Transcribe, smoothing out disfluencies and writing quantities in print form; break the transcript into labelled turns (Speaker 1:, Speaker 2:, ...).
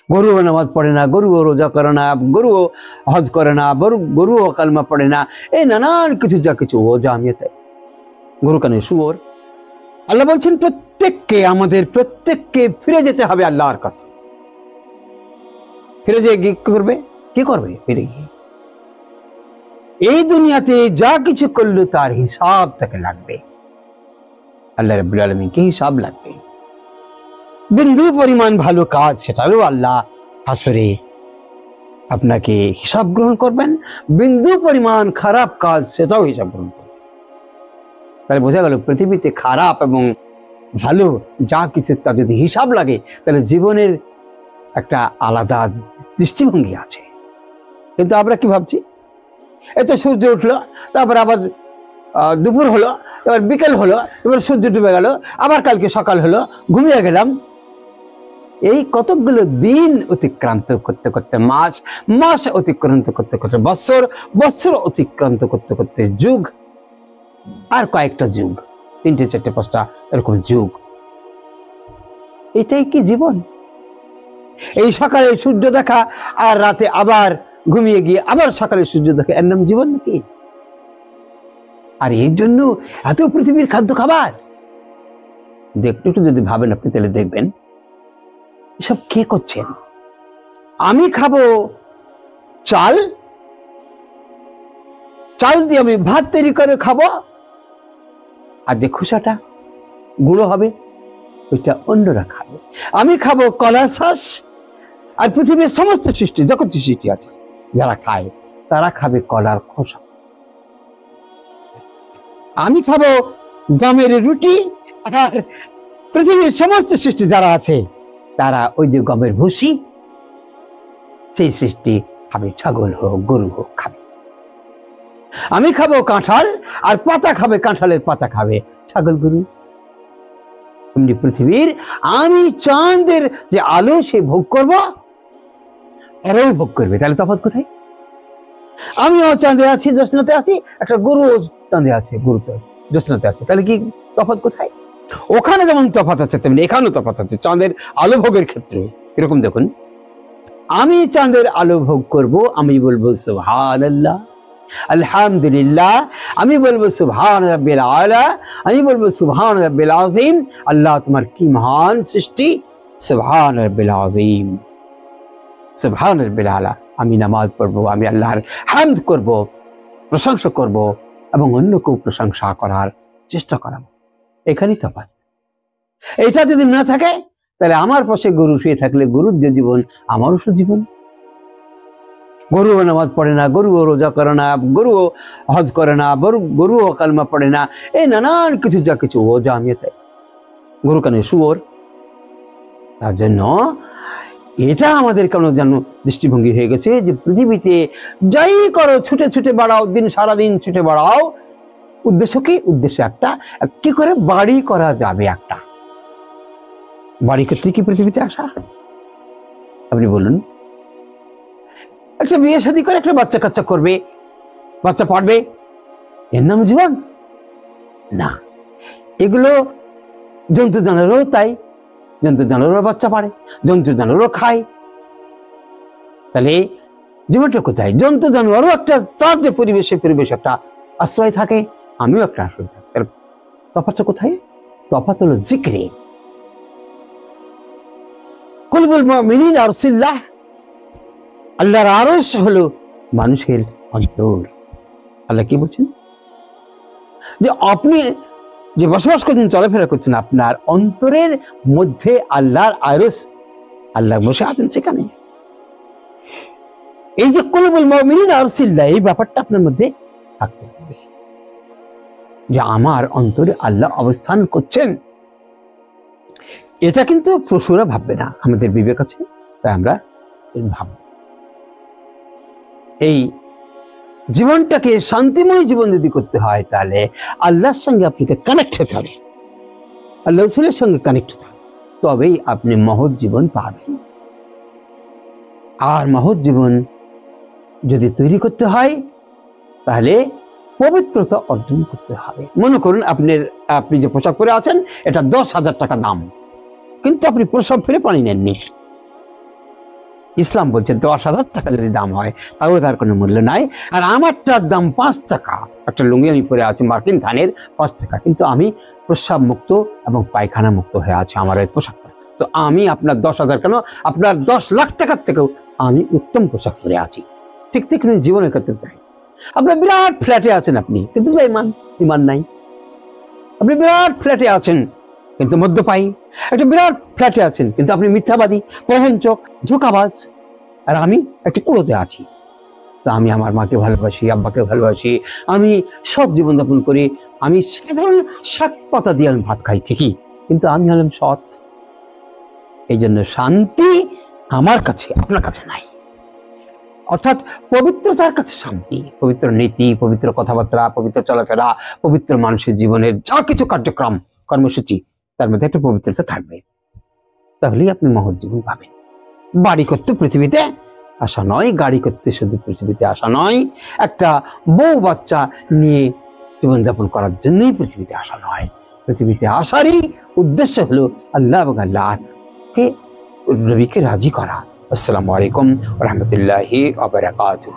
Speaker 1: গরুও নামাজ পড়ে না, গরুও রোজা করে না, গরুও হজ করে না, গরুও কালমা পড়ে না, এই নানান কিছু যা কিছু ও জামিয়াতে গরু কানে শুয়োর। আল্লাহ বলছেন প্রত্যেককে, আমাদের প্রত্যেককে ফিরে যেতে হবে আল্লাহর কাছে। ফিরে যেয়ে কি করবে? কি করবে ফিরে গিয়ে? এই দুনিয়াতে যা কিছু করলো তার হিসাব তাকে লাগবে, আল্লাহ রাব্বুল আলামিনকে হিসাব লাগবে। বিন্দু পরিমাণ ভালো কাজ সেটারও আল্লাহ হাসরে আপনাকে হিসাব গ্রহণ করবেন, বিন্দু পরিমাণ খারাপ কাজ সেটাও হিসাব গ্রহণ করবেন। তাহলে বোঝা গেল পৃথিবীতে খারাপ এবং ভালো যা কিছু তা যদি হিসাব লাগে তাহলে জীবনের একটা আলাদা দৃষ্টিভঙ্গি আছে। কিন্তু আমরা কি ভাবছি, এত সূর্য উঠলো, তারপর আবার দুপুর হলো, এবার বিকেল হলো, এবার সূর্য ডুবে গেল, আবার কালকে সকাল হলো, ঘুমিয়ে গেলাম। এই কতগুলো দিন অতিক্রান্ত করতে করতে মাস, মাস অতিক্রান্ত করতে করতে বৎসর, বৎসর অতিক্রান্ত করতে করতে যুগ, আর কয়েকটা যুগ, 3টে 4টে 5টা এরকম যুগ। এটাই কি জীবন? এই সকালে সূর্য দেখা আর রাতে আবার ঘুমিয়ে গিয়ে আবার সকালে সূর্য দেখা, এর নাম জীবন নাকি? আর এর জন্য এত পৃথিবীর খাদ্য খাবার একটু যদি ভাবেন আপনি, তাহলে দেখবেন এসব কে করছেন। আমি খাবো চাল, চাল দিয়ে আমি ভাত তৈরি করে খাবো, আর যে খোসাটা গুঁড়ো হবে ওইটা অন্যরা খাবে। আমি খাবো কলার শ্বাস, আর পৃথিবীর সমস্ত সৃষ্টি, জগৎ সৃষ্টি আছে যারা খায় তারা খাবে কলার খোসা। আমি খাবো গমের রুটি, আর পৃথিবীর সমস্ত সৃষ্টি যারা আছে তারা ওই যে গমের ভুসি, সেই সৃষ্টি খাবে, ছাগল হোক গরু হোক খাবে। আমি খাবো কাঁঠাল, আর পাতা খাবে, কাঁঠালের পাতা খাবে ছাগল গরু। এমনি পৃথিবীর আমি চাঁদের যে আলো সে ভোগ করব, এরাও ভোগ করবে। তাহলে তফাৎ কোথায়? আমিও চাঁদে আছি, জ্যোৎস্নাতে আছি, একটা গরু চাঁদে আছে, গরু জ্যোৎস্নাতে আছে, তাহলে কি তফাৎ কোথায়? ওখানে যেমন তফাৎ আছে তেমনি এখানেও তফাৎ আছে চাঁদের আলো ভোগের ক্ষেত্রে। এরকম দেখুন, আমি চাঁদের আলো ভোগ করব, আমি বলবো সুবহানাল্লাহ, আলহামদুলিল্লাহ, আমি বলবো সুবহান রাব্বিল আলা, আমি বলবো সুবহান রাব্বিল আযীম। আল্লাহ তোমার কি মহান সৃষ্টি, সুবহান রাব্বিল আযীম, সুবহান রাব্বিল আলা। আমি নামাজ পড়বো, আমি আল্লাহর হামদ করব, প্রশংসা করব, এবং অন্যকেও প্রশংসা করার চেষ্টা করাবো। এখানেই তফাৎ। এটা যদি না থাকে তাহলে আমার পাশে গরু শুয়ে থাকলে গরুর যে জীবন আমারও সে জীবন। গরুও নামাজ পড়ে না, গরুও রোজা করে না, গরুও হজ করে না, গরুও কালমা পড়ে না, এই নানান কিছু যা কিছু ও জামিয়াতে গরু কানে শুয়োর। তার জন্য এটা আমাদের কেন যেন দৃষ্টিভঙ্গি হয়ে গেছে যে পৃথিবীতে যাই করো ছুটে ছুটে বাড়াও, দিন সারাদিন ছুটে বাড়াও, উদ্দেশ্য কি? উদ্দেশ্য একটা, কি করে বাড়ি করা যাবে। একটা বাড়ি ক্ষেত্রে কি পৃথিবীতে আসা? আপনি বলুন, একটা বিয়ে শাদী করে একটা বাচ্চা কাচ্চা করবে, বাচ্চা পড়বে, এর নাম জীবন না। এগুলো জন্তু জানোয়ারও তাই, জন্তু জানোয়ারও বাচ্চা পারে, জন্তু জানোয়ারও খায়, তাহলে জীবনটা কোথায়? জন্তু জানোয়ারও একটা তার যে পরিবেশে, পরিবেশ একটা আশ্রয় থাকে, আমিও একটা আশ্রয় থাকি। তফাৎটা কোথায়? তফাৎ হলো জিক্রে। কুলবুল মুমিনিন আরশিল্লাহ, আল্লাহর আরশ হলো মানুষের অন্তর। আল্লাহ কি বলছেন? যে আপনি যে বসবাস করছেন, চলাফেরা করছেন, আপনার অন্তরের মধ্যে আল্লাহর আরশ, আল্লাহ বসে আছেন সেখানে। এই যে কুলবুল মুমিনিন আরশিল্লাহ, এই ব্যাপারটা আপনার মধ্যে থাকতে হবে যে আমার অন্তরে আল্লাহ অবস্থান করছেন। এটা কিন্তু পশুরা ভাববে না, আমাদের বিবেক আছে, তাই আমরা ভাবব। এই জীবনটাকে শান্তিময় জীবন যদি করতে হয় তাহলে আল্লাহর সঙ্গে আপনাকে কানেক্ট হতে হবে, আল্লাহ রাসূলের সঙ্গে কানেক্ট হতে হবে, তবেই আপনি মহৎ জীবন পাবেন। আর মহৎ জীবন যদি তৈরি করতে হয় তাহলে পবিত্রতা অর্জন করতে হবে। মনে করুন আপনি যে পোশাক পরে আছেন এটা 10,000 টাকা দাম, কিন্তু আপনি প্রসব ফেলে পানি নেননি, ইসলাম বলছে 10,000 টাকা যদি দাম হয় তাও তার কোনো মূল্য নাই। আর আমারটার দাম 5 টাকা। একটা লুঙ্গি আমি পরে আছি মার্কিন ধানের 5 টাকা, কিন্তু আমি প্রস্রাব মুক্ত এবং পায়খানা মুক্ত হয়ে আছে আমার এই পোশাকটা। তো আমি আপনার 10,000 কেন, আপনার 10 লাখ টাকার থেকেও আমি উত্তম পোশাক পরে আছি। ঠিক ঠিক জীবনের ক্ষেত্রে তাই। আপনার বিরাট ফ্ল্যাটে আছেন আপনি, কিন্তু ইমান নাই। আপনি বিরাট ফ্ল্যাটে আছেন কিন্তু মদ্যপায়ী। একটা বিরাট ফ্ল্যাটে আছেন কিন্তু আপনি মিথ্যাবাদী, প্রবঞ্চক, ধোঁকাবাজ। আর আমি একটা কুড়োতে আছি। তো আমি আমার মাকে ভালোবাসি, আব্বাকে ভালোবাসি, আমি সৎ জীবনযাপন করি, আমি সাধারণ শাক পাতা দিয়ে আমি ভাত খাই ঠিকই, কিন্তু আমি হলাম সৎ। এই জন্য শান্তি আমার কাছে, আপনার কাছে নাই। অর্থাৎ পবিত্রতার কাছে শান্তি, পবিত্র নীতি, পবিত্র কথাবার্তা, পবিত্র চলাফেরা, পবিত্র মানুষের জীবনের যা কিছু কার্যক্রম কর্মসূচি, তার মধ্যে একটা পবিত্রতা থাকবে, তাহলেই আপনি মহৎ জীবন পাবেন। বাড়ি করতে পৃথিবীতে আসা নয়, গাড়ি করতে শুধু পৃথিবীতে আসা নয়, একটা বউ বাচ্চা নিয়ে জীবনযাপন করার জন্যই পৃথিবীতে আসা নয়। পৃথিবীতে আসারই উদ্দেশ্য হলো আল্লাহ এবং আল্লাহকে, নবীকে রাজি করা। আসসালামু আলাইকুম ওয়া রাহমাতুল্লাহি ওয়া বারাকাতুহু।